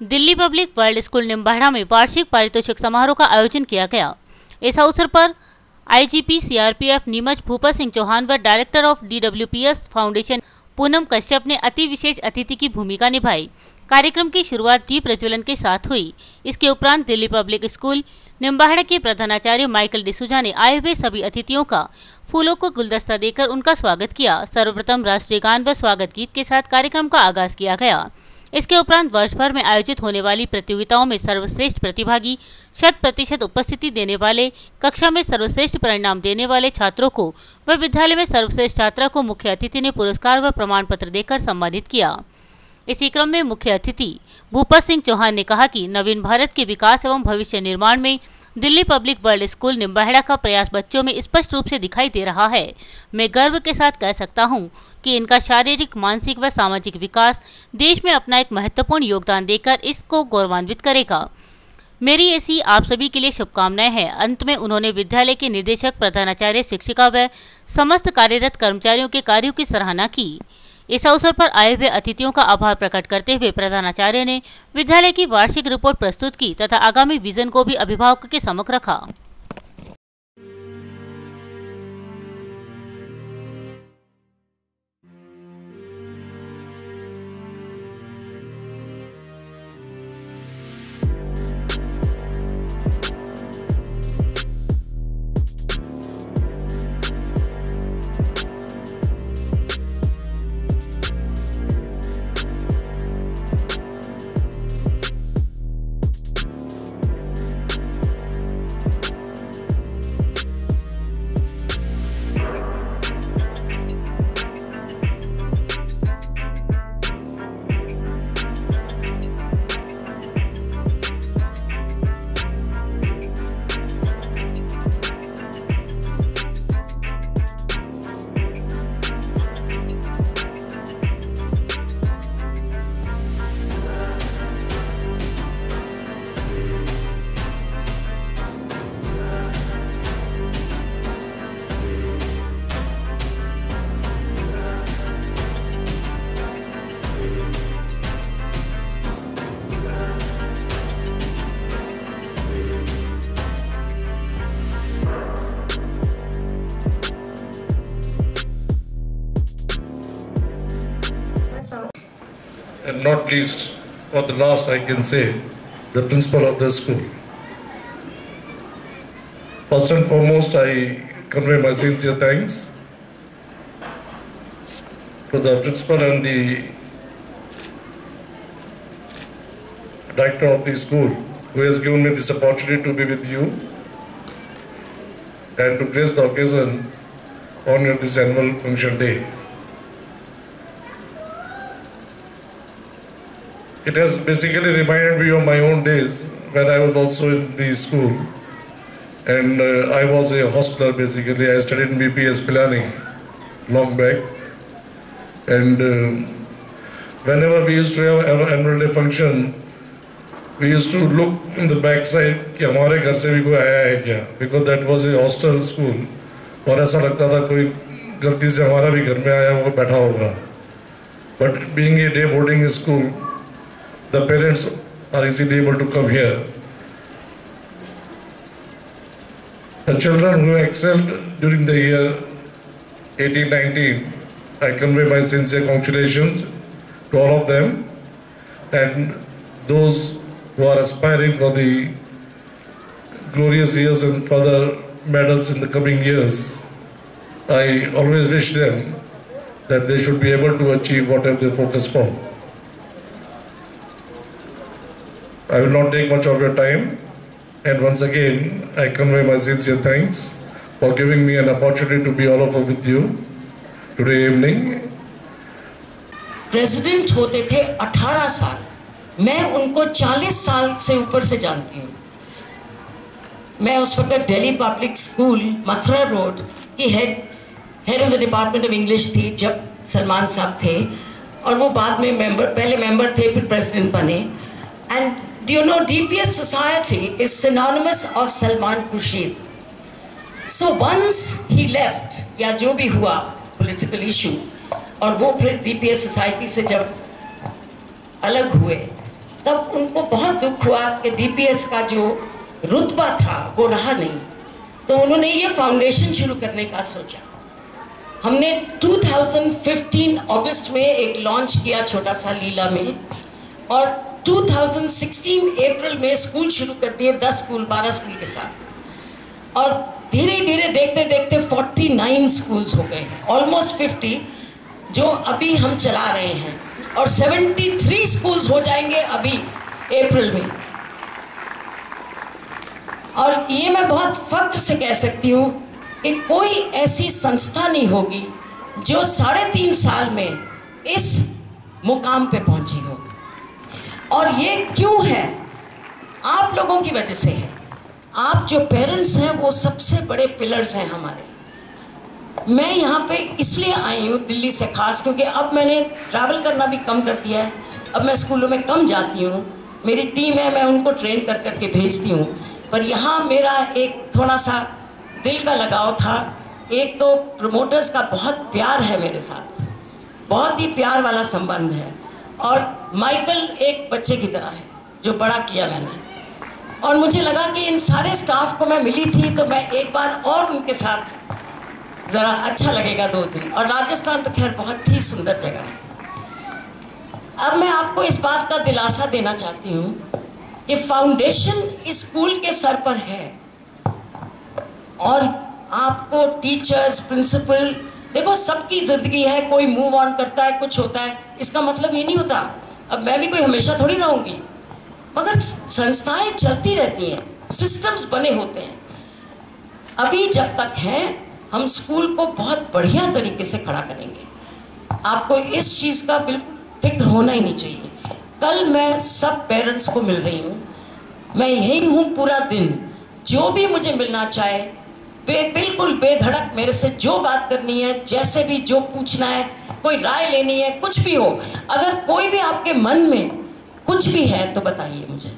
Delhi public world school Nimbahera में वार्षिक पारितोषिक समारोह का आयोजन किया गया। इस अवसर पर आईजीपी सीआरपीएफ नीमच भूपा सिंह चौहान व director of DWPS foundation Poonam Kashyap ने अति विशेष अतिथि की भूमिका निभाई। कार्यक्रम की शुरुआत दीप प्रज्वलन के साथ हुई। इसके उपरांत दिल्ली पब्लिक स्कूल निम्बाहेड़ा के प्रधानाचार्य माइकल डिसूजा ने आए हुए सभी अतिथियों का फूलों को गुलदस्ता देकर उनका स्वागत किया। सर्वप्रथम राष्ट्रीय गान व स्वागत गीत के साथ कार्यक्रम का आगाज किया गया। इसके उपरांत वर्ष भर में आयोजित होने वाली प्रतियोगिताओं में सर्वश्रेष्ठ प्रतिभागी, 100% उपस्थिति देने वाले, कक्षा में सर्वश्रेष्ठ परिणाम देने वाले छात्रों को व विद्यालय में सर्वश्रेष्ठ छात्रा को मुख्य अतिथि ने पुरस्कार व प्रमाण पत्र देकर सम्मानित किया। इसी क्रम में मुख्य अतिथि भूपा सिंह चौहान ने कहा कि नवीन भारत के विकास एवं भविष्य निर्माण में Delhi public world school Nimbahera का प्रयास बच्चों में स्पष्ट रूप से दिखाई दे रहा है। मैं गर्व के साथ कह सकता हूं कि इनका शारीरिक, मानसिक व सामाजिक विकास देश में अपना एक महत्वपूर्ण योगदान देकर इसको गौरवान्वित करेगा। मेरी ऐसी आप सभी के लिए शुभकामनाएं हैं। अंत में उन्होंने विद्यालय के निदेशक, प्रधानाचार्य, शिक्षिका व समस्त कार्यरत कर्मचारियों के कार्यों की सराहना की। इस अवसर पर आए हुए अतिथियों का आभार प्रकट करते हुए प्रधानाचार्य ने विद्यालय की वार्षिक रिपोर्ट प्रस्तुत की तथा आगामी विजन को भी अभिभावकों के समक्ष रखा। And not least, for the last, I can say, the principal of the school. First and foremost, I convey my sincere thanks to the principal and the director of the school who has given me this opportunity to be with you and to grace the occasion on this annual function day. It has basically reminded me of my own days when I was also in the school, and I was a hostler basically. I studied in BPS Pilani long back, and whenever we used to have an annual day function, we used to look in the back side कि हमारे घर से भी कोई आया है क्या, because that was a hostel school और ऐसा लगता था कोई गलती से हमारा भी घर में आया वो बैठा होगा. But being a day boarding school, the parents are easily able to come here. The children who excelled during the year 18-19, I convey my sincere congratulations to all of them, and those who are aspiring for the glorious years and further medals in the coming years, I always wish them that they should be able to achieve whatever they focus for. I will not take much of your time, and once again I convey my sincere thanks for giving me an opportunity to be all over with you today evening. President होते थे 18 साल, मैं उनको 40 साल से ऊपर से जानती हूँ। मैं उस वक्त Delhi public school Mathura road की head of the department of English थी जब सलमान साहब थे, और वो बाद में पहले मेंबर थे, फिर प्रेसिडेंट बने। And do you know DPS society is synonymous of Salman Khurshid. So once he left, या जो भी हुआ political issue, और वो फिर DPS society से जब अलग हुए, तब उनको बहुत दुख हुआ कि डीपीएस का जो रुतबा था वो रहा नहीं, तो उन्होंने ये फाउंडेशन शुरू करने का सोचा। हमने 2015 अगस्त में एक लॉन्च किया छोटा सा लीला में, और 2016 अप्रैल में स्कूल शुरू कर दिए, 10 स्कूल 12 स्कूल के साथ, और धीरे धीरे देखते देखते 49 स्कूल्स हो गए हैं, ऑलमोस्ट 50 जो अभी हम चला रहे हैं, और 73 स्कूल्स हो जाएंगे अभी अप्रैल में। और ये मैं बहुत फख्र से कह सकती हूँ कि कोई ऐसी संस्था नहीं होगी जो 3.5 साल में इस मुकाम पे पहुंची हो। और ये क्यों है? आप लोगों की वजह से है। आप जो पेरेंट्स हैं वो सबसे बड़े पिलर्स हैं हमारे। मैं यहाँ पे इसलिए आई हूँ दिल्ली से खास, क्योंकि अब मैंने ट्रैवल करना भी कम कर दिया है। अब मैं स्कूलों में कम जाती हूँ, मेरी टीम है, मैं उनको ट्रेन कर करके भेजती हूँ। पर यहाँ मेरा एक थोड़ा सा दिल का लगाव था। एक तो प्रमोटर्स का बहुत प्यार है मेरे साथ, बहुत ही प्यार वाला संबंध है, और माइकल एक बच्चे की तरह है जो बड़ा किया मैंने। और मुझे लगा कि इन सारे स्टाफ को मैं मिली थी तो मैं एक बार और उनके साथ ज़रा अच्छा लगेगा 2 दिन। और राजस्थान तो खैर बहुत ही सुंदर जगह है। अब मैं आपको इस बात का दिलासा देना चाहती हूँ कि फाउंडेशन इस स्कूल के सर पर है, और आपको टीचर्स, प्रिंसिपल, देखो सबकी जिंदगी है, कोई मूव ऑन करता है, कुछ होता है, इसका मतलब ये नहीं होता अब मैं भी कोई हमेशा थोड़ी रहूंगी, मगर संस्थाएं चलती रहती हैं, सिस्टम्स बने होते हैं। अभी जब तक हैं हम स्कूल को बहुत बढ़िया तरीके से खड़ा करेंगे। आपको इस चीज़ का बिल्कुल फिक्र होना ही नहीं चाहिए। कल मैं सब पेरेंट्स को मिल रही हूँ, मैं यही हूँ पूरा दिन। जो भी मुझे मिलना चाहे बिल्कुल बेधड़क मेरे से जो बात करनी है, जैसे भी जो पूछना है, कोई राय लेनी है, कुछ भी हो, अगर कोई भी आपके मन में कुछ भी है तो बताइए मुझे।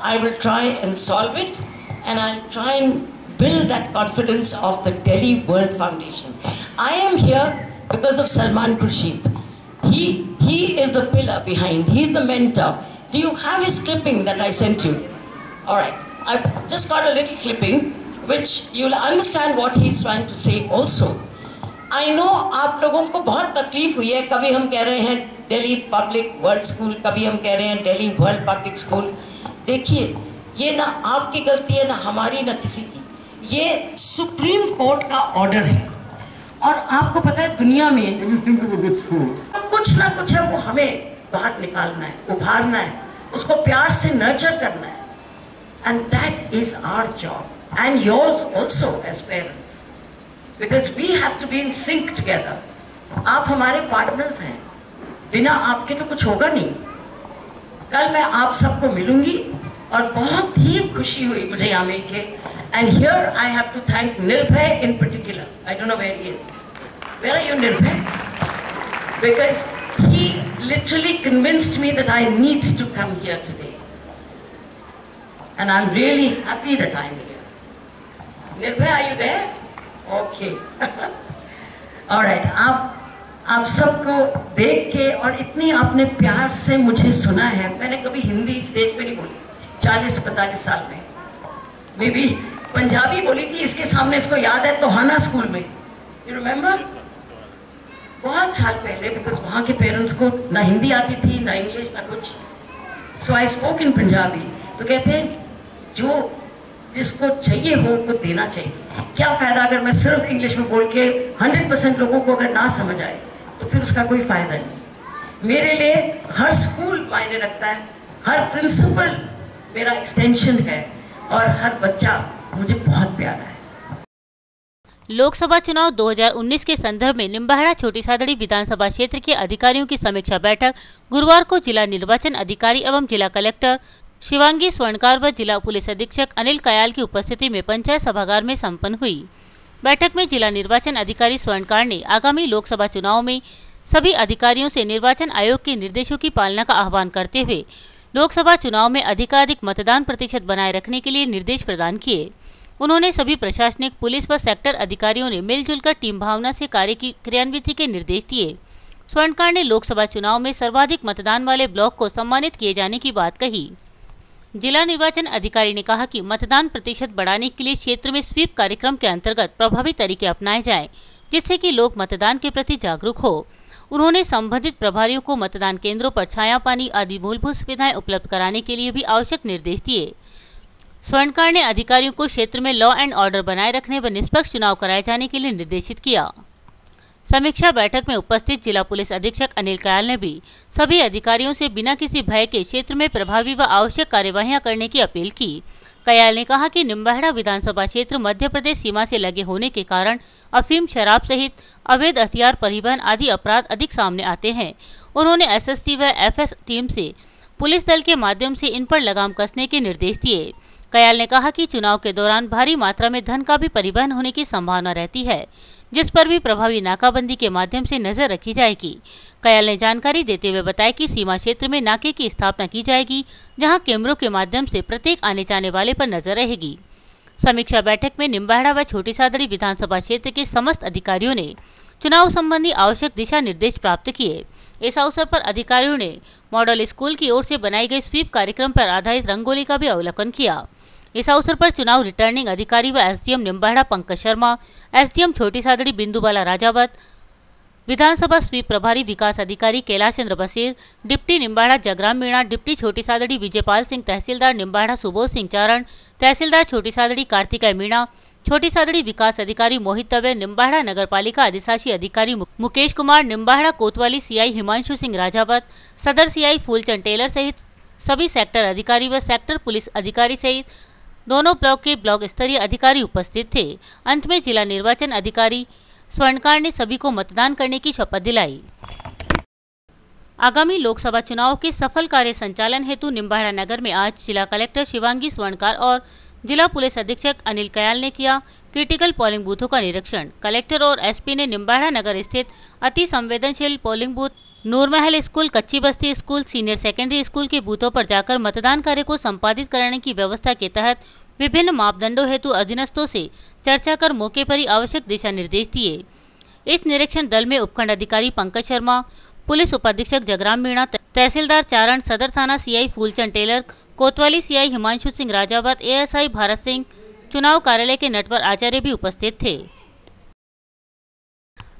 I will try and solve it, and I'll try and build that confidence of the Delhi World Foundation. I am here because of Salman Khurshid. He is the pillar behind. He's the mentor. Do you have his clipping that I sent you? All right. I've just got a little clipping, which you'll understand what he's trying to say also. I know आप लोगों को बहुत तकलीफ हुई है। कभी हम कह रहे हैं दिल्ली पब्लिक वर्ल्ड स्कूल, कभी हम कह रहे हैं दिल्ली वर्ल्ड पब्लिक स्कूल। देखिए, ये ना आपकी गलती है, ना हमारी, ना किसी की। ये सुप्रीम कोर्ट का ऑर्डर है, और आपको पता है दुनिया में कुछ ना कुछ है, वो हमें बाहर निकालना है, उभारना है, उसको प्यार से नर्चर करना है। And that is our job, and yours also as parents, because we have to be in sync together. आप हमारे पार्टनर्स हैं, बिना आपके तो कुछ होगा नहीं। कल मैं आप सबको मिलूंगी और बहुत ही खुशी हुई मुझे यहाँ मिलके। And here I have to thank Nirbhay in particular. I don't know where he is. Where are you, Nirbhay? Because he literally convinced me that I need to come here today. And I'm really happy that I'm here. Nirbhay, are you there? Okay. All right. आप सबको देख के और इतनी आपने प्यार से मुझे सुना है। मैंने कभी हिंदी स्टेज पे नहीं बोली 40-45 साल में। मैं भी पंजाबी बोली थी इसके सामने, इसको याद है, तोहाना स्कूल में। You remember? बहुत साल पहले, बिकॉज वहाँ के पेरेंट्स को ना हिंदी आती थी, ना इंग्लिश, ना कुछ। So I spoke in Punjabi. तो कहते हैं जो जिसको चाहिए हो उसको देना चाहिए। क्या फ़ायदा अगर मैं सिर्फ इंग्लिश में बोल के 100% लोगों को अगर ना समझ आए, तो फिर उसका कोई फ़ायदा नहीं। मेरे लिए हर स्कूल मायने रखता है, हर प्रिंसिपल मेरा एक्सटेंशन है, और हर बच्चा मुझे बहुत प्यारा है। लोकसभा चुनाव 2019 के संदर्भ में निम्बाहेड़ा छोटी सादड़ी विधानसभा क्षेत्र के अधिकारियों की समीक्षा बैठक गुरुवार को जिला निर्वाचन अधिकारी एवं जिला कलेक्टर शिवांगी स्वर्णकार व जिला पुलिस अधीक्षक अनिल कयाल की उपस्थिति में पंचायत सभागार में संपन्न हुई। बैठक में जिला निर्वाचन अधिकारी स्वर्णकार ने आगामी लोकसभा चुनाव में सभी अधिकारियों से निर्वाचन आयोग के निर्देशों की पालना का आह्वान करते हुए लोकसभा चुनाव में अधिकाधिक मतदान प्रतिशत बनाए रखने के लिए निर्देश प्रदान किए। उन्होंने सभी प्रशासनिक, पुलिस व सेक्टर अधिकारियों ने मिलजुल कर टीम भावना से कार्य की क्रियान्विति के निर्देश दिए। स्वर्णकार ने लोकसभा चुनाव में सर्वाधिक मतदान वाले ब्लॉक को सम्मानित किए जाने की बात कही। जिला निर्वाचन अधिकारी ने कहा कि मतदान प्रतिशत बढ़ाने के लिए क्षेत्र में स्वीप कार्यक्रम के अंतर्गत प्रभावी तरीके अपनाए जाएं, जिससे कि लोग मतदान के प्रति जागरूक हो। उन्होंने संबंधित प्रभारियों को मतदान केंद्रों पर छाया पानी आदि मूलभूत सुविधाएं उपलब्ध कराने के लिए भी आवश्यक निर्देश दिए। स्वर्णकार ने अधिकारियों को क्षेत्र में लॉ एंड ऑर्डर बनाए रखने व निष्पक्ष चुनाव कराए जाने के लिए निर्देशित किया। समीक्षा बैठक में उपस्थित जिला पुलिस अधीक्षक अनिल कयाल ने भी सभी अधिकारियों से बिना किसी भय के क्षेत्र में प्रभावी व आवश्यक कार्यवाहियां करने की अपील की। कयाल ने कहा कि निम्बाहेड़ा विधानसभा क्षेत्र मध्य प्रदेश सीमा से लगे होने के कारण अफीम, शराब सहित अवैध हथियार परिवहन आदि अपराध अधिक सामने आते हैं। उन्होंने एसएसटी व एफएस टीम से पुलिस दल के माध्यम से इन पर लगाम कसने के निर्देश दिए। कयाल ने कहा कि चुनाव के दौरान भारी मात्रा में धन का भी परिवहन होने की संभावना रहती है, जिस पर भी प्रभावी नाकाबंदी के माध्यम से नजर रखी जाएगी। कयाल ने जानकारी देते हुए बताया कि सीमा क्षेत्र में नाके की स्थापना की जाएगी, जहां कैमरों के माध्यम से प्रत्येक आने जाने वाले पर नजर रहेगी। समीक्षा बैठक में निम्बाहेड़ा व छोटी सादड़ी विधानसभा क्षेत्र के समस्त अधिकारियों ने चुनाव संबंधी आवश्यक दिशा निर्देश प्राप्त किए। इस अवसर पर अधिकारियों ने मॉडल स्कूल की ओर से बनाई गई स्वीप कार्यक्रम पर आधारित रंगोली का भी अवलोकन किया। इस अवसर पर चुनाव रिटर्निंग अधिकारी व एसडीएम निम्बाहेड़ा पंकज शर्मा, एसडीएम छोटी सादड़ी बिंदुबाला राजावत, विधानसभा स्वीप प्रभारी विकास अधिकारी कैलाश चंद्र बसेर, डिप्टी निम्बाहेड़ा जगराम मीणा, डिप्टी छोटी सादड़ी विजयपाल सिंह, तहसीलदार निम्बाहेड़ा सुबोध सिंह चारण, तहसीलदार छोटी सादड़ी कार्तिकेय मीणा, छोटी सादड़ी विकास अधिकारी मोहित दवे, निम्बाहेड़ा नगर पालिका अधिशासी अधिकारी मुकेश कुमार, निम्बाहेड़ा कोतवाली सीआई हिमांशु सिंह राजावत, सदर सीआई फूलचंद टेलर सहित सभी सेक्टर अधिकारी व सेक्टर पुलिस अधिकारी सहित दोनों ब्लॉक के ब्लॉक स्तरीय अधिकारी उपस्थित थे। अंत में जिला निर्वाचन अधिकारी स्वर्णकार ने सभी को मतदान करने की शपथ दिलाई। आगामी लोकसभा चुनाव के सफल कार्य संचालन हेतु निम्बाहेड़ा नगर में आज जिला कलेक्टर शिवांगी स्वर्णकार और जिला पुलिस अधीक्षक अनिल कयाल ने किया क्रिटिकल पोलिंग बूथों का निरीक्षण। कलेक्टर और एसपी ने निम्बाहेड़ा नगर स्थित अति संवेदनशील पोलिंग बूथ, नूरमहल स्कूल, कच्ची बस्ती स्कूल, सीनियर सेकेंडरी स्कूल के बूथों पर जाकर मतदान कार्य को संपादित कराने की व्यवस्था के तहत विभिन्न मापदंडों हेतु अधीनस्थों से चर्चा कर मौके पर ही आवश्यक दिशा निर्देश दिए। इस निरीक्षण दल में उपखंड अधिकारी पंकज शर्मा, पुलिस उपाधीक्षक जगराम मीणा, तहसीलदार चारण, सदर थाना सीआई फूलचंद टेलर, कोतवाली सीआई हिमांशु सिंह राजावत, एएसआई भारत सिंह, चुनाव कार्यालय के नटवर आचार्य भी उपस्थित थे।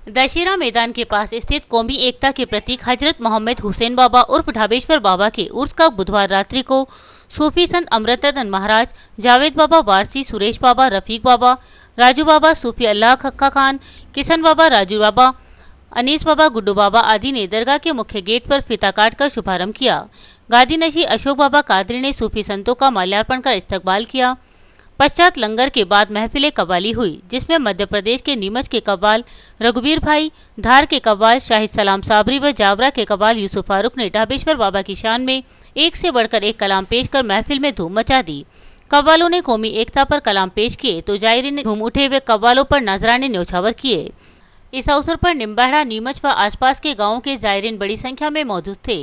दशहरा मैदान के पास स्थित कौमी एकता के प्रतीक हजरत मोहम्मद हुसैन बाबा उर्फ ढाबेश्वर बाबा के उर्स का बुधवार रात्रि को सूफी संत अमृतरतन महाराज, जावेद बाबा वारसी, सुरेश बाबा, रफीक बाबा, राजू बाबा, सूफी अल्लाह खक्का खान, किशन बाबा, राजू बाबा, अनीस बाबा, गुड्डू बाबा आदि ने दरगाह के मुख्य गेट पर फीता काट कर शुभारंभ किया। गादी नशी अशोक बाबा कादरी ने सूफी संतों का माल्यार्पण कर इस्तकबाल किया। पश्चात लंगर के बाद महफिल कव्वाली हुई, जिसमें मध्य प्रदेश के नीमच के कव्वाल रघुवीर भाई, धार के कव्वाल शाहिद सलाम साबरी व जावरा के कव्वाल यूसुफ फारूक ने ढाबेश्वर बाबा की शान में एक से बढ़कर एक कलाम पेश कर महफिल में धूम मचा दी। कव्वालों ने कौमी एकता पर कलाम पेश किए तो जायरीन ने धूम उठे हुए कव्वालों पर नजराने न्यौछावर किए। इस अवसर पर निम्बाहेड़ा, नीमच व आसपास के गाँवों के जायरीन बड़ी संख्या में मौजूद थे।